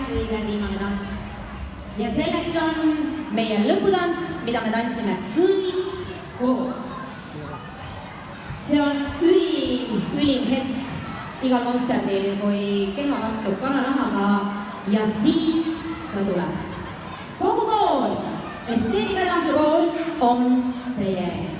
kõige viimane tants. Ja selleks on meie lõputants, mida me tantsime kõik koos. See on ülim hetk igal kontserdil, kui keha kattub kananahaga ja siit ta tuleb. Kogu kool, Esteetika ja tantsukool on teie ees.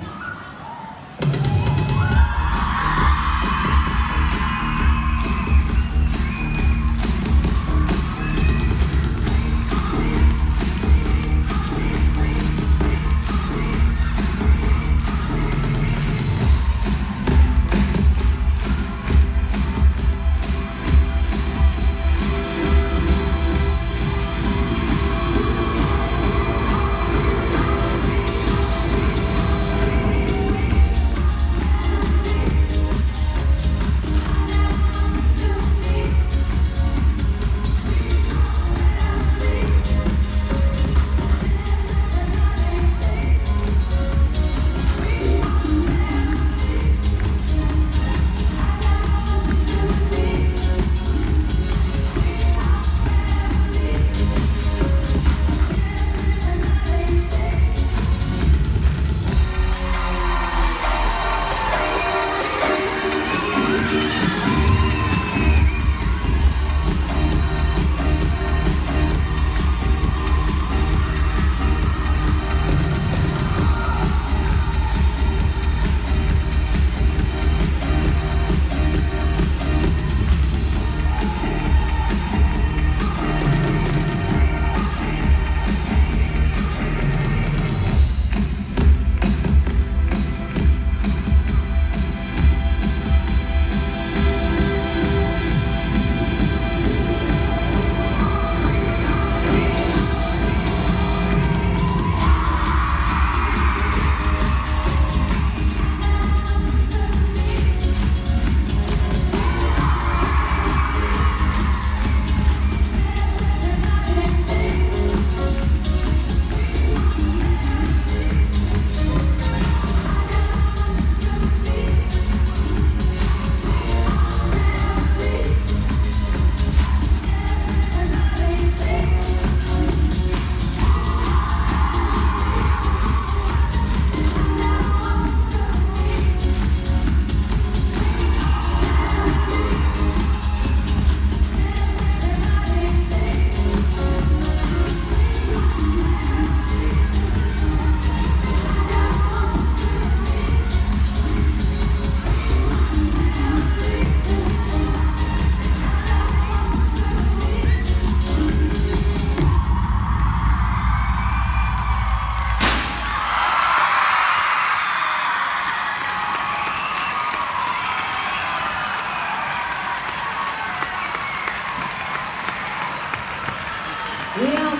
Ja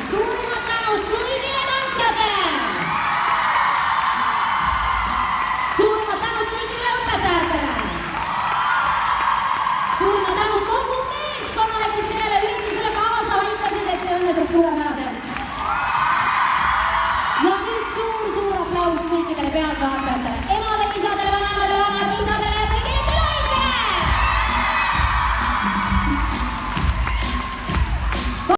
suurimad tänud kõigile tantsijatele! Suurimad tänud kõigile õpetajatele! Suurimad tänud kogu meeskonnale, kes sellele üritusele kaasa aitasid, et see õnneseks suurepäraselt! Ja nüüd suur aplaus kõikidele pealtvaatajatele!